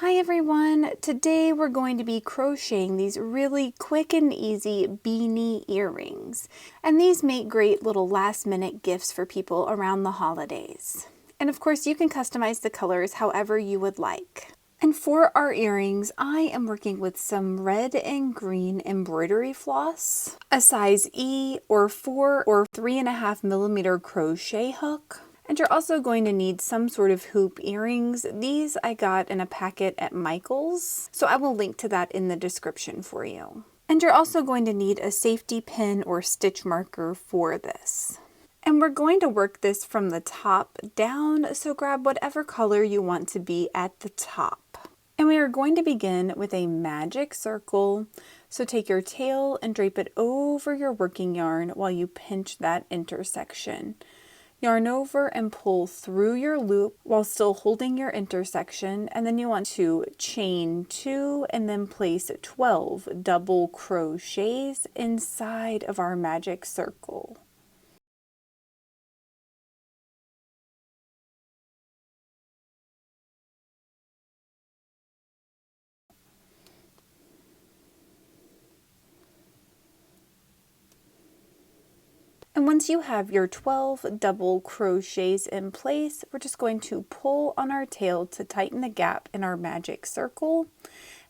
Hi everyone! Today we're going to be crocheting these really quick and easy beanie earrings. And these make great little last minute gifts for people around the holidays. And of course you can customize the colors however you would like. And for our earrings, I am working with some red and green embroidery floss, a size E or 4 or 3.5 millimeter crochet hook. And you're also going to need some sort of hoop earrings. These I got in a packet at Michael's, so I will link to that in the description for you. And you're also going to need a safety pin or stitch marker for this. And we're going to work this from the top down, so grab whatever color you want to be at the top. And we are going to begin with a magic circle. So take your tail and drape it over your working yarn while you pinch that intersection. Yarn over and pull through your loop while still holding your intersection, and then you want to chain 2 and then place 12 double crochets inside of our magic circle. And once you have your 12 double crochets in place, we're just going to pull on our tail to tighten the gap in our magic circle.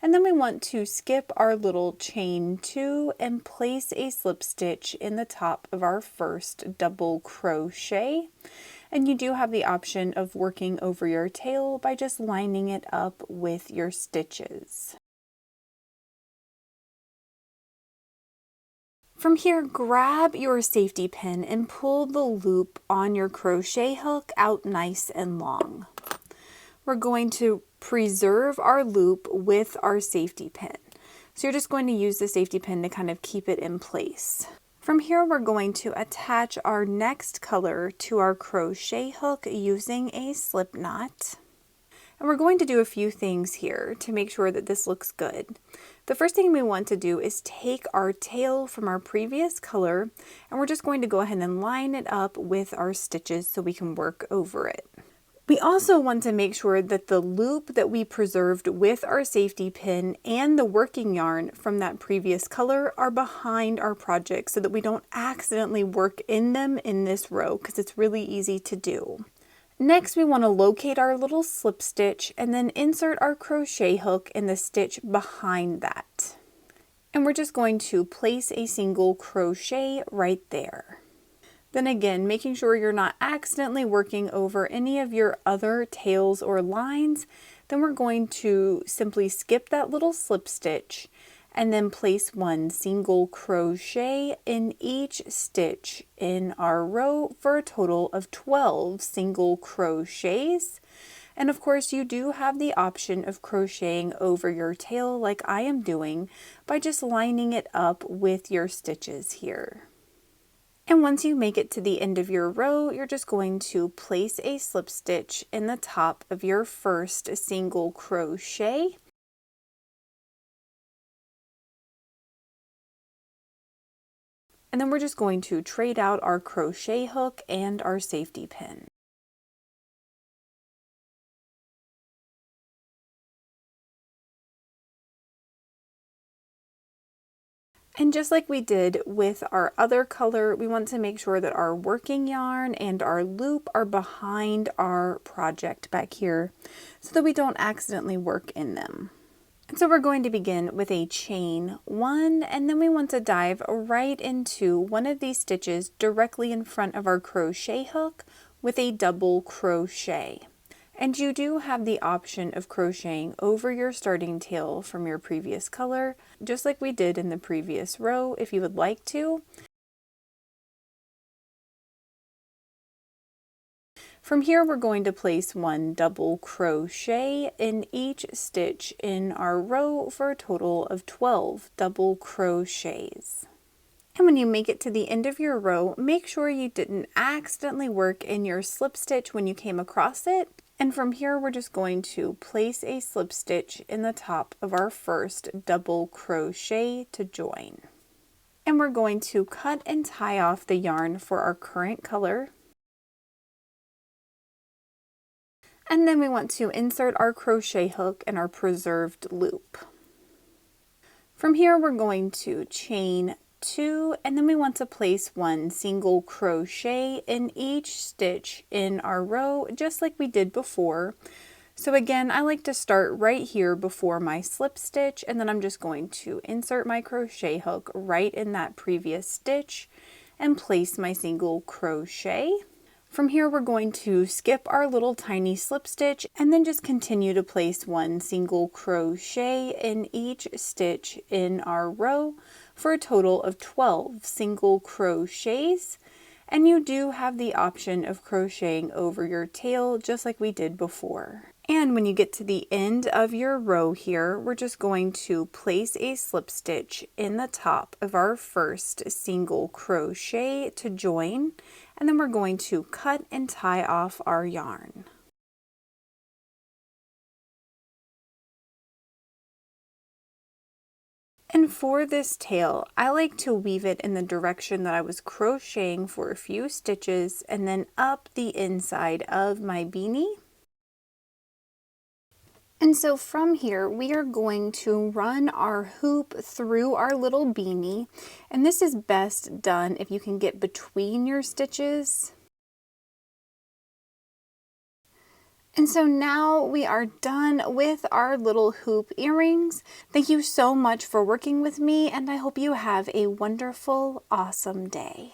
And then we want to skip our little chain 2 and place a slip stitch in the top of our first double crochet. And you do have the option of working over your tail by just lining it up with your stitches. From here, grab your safety pin and pull the loop on your crochet hook out nice and long. We're going to preserve our loop with our safety pin. So you're just going to use the safety pin to kind of keep it in place. From here, we're going to attach our next color to our crochet hook using a slip knot. And we're going to do a few things here to make sure that this looks good. The first thing we want to do is take our tail from our previous color, and we're just going to go ahead and line it up with our stitches so we can work over it. We also want to make sure that the loop that we preserved with our safety pin and the working yarn from that previous color are behind our project so that we don't accidentally work in them in this row, because it's really easy to do. Next, we want to locate our little slip stitch and then insert our crochet hook in the stitch behind that. And we're just going to place a single crochet right there. Then again, making sure you're not accidentally working over any of your other tails or lines, then we're going to simply skip that little slip stitch and then place one single crochet in each stitch in our row for a total of 12 single crochets. And of course, you do have the option of crocheting over your tail like I am doing by just lining it up with your stitches here. And once you make it to the end of your row, you're just going to place a slip stitch in the top of your first single crochet. And then we're just going to trade out our crochet hook and our safety pin. And just like we did with our other color, we want to make sure that our working yarn and our loop are behind our project back here so that we don't accidentally work in them. And so we're going to begin with a chain 1, and then we want to dive right into one of these stitches directly in front of our crochet hook with a double crochet. And you do have the option of crocheting over your starting tail from your previous color, just like we did in the previous row if you would like to. From here, we're going to place one double crochet in each stitch in our row for a total of 12 double crochets. And when you make it to the end of your row, make sure you didn't accidentally work in your slip stitch when you came across it. And from here, we're just going to place a slip stitch in the top of our first double crochet to join. And we're going to cut and tie off the yarn for our current color. And then we want to insert our crochet hook and our preserved loop. From here, we're going to chain 2, and then we want to place 1 single crochet in each stitch in our row, just like we did before. So again, I like to start right here before my slip stitch, and then I'm just going to insert my crochet hook right in that previous stitch and place my single crochet. From here, we're going to skip our little tiny slip stitch and then just continue to place 1 single crochet in each stitch in our row for a total of 12 single crochets. And you do have the option of crocheting over your tail just like we did before. And when you get to the end of your row here, we're just going to place a slip stitch in the top of our first single crochet to join, and then we're going to cut and tie off our yarn. And for this tail, I like to weave it in the direction that I was crocheting for a few stitches and then up the inside of my beanie. And so from here, we are going to run our hoop through our little beanie, and this is best done if you can get between your stitches. And so now we are done with our little hoop earrings. Thank you so much for working with me, and I hope you have a wonderful, awesome day.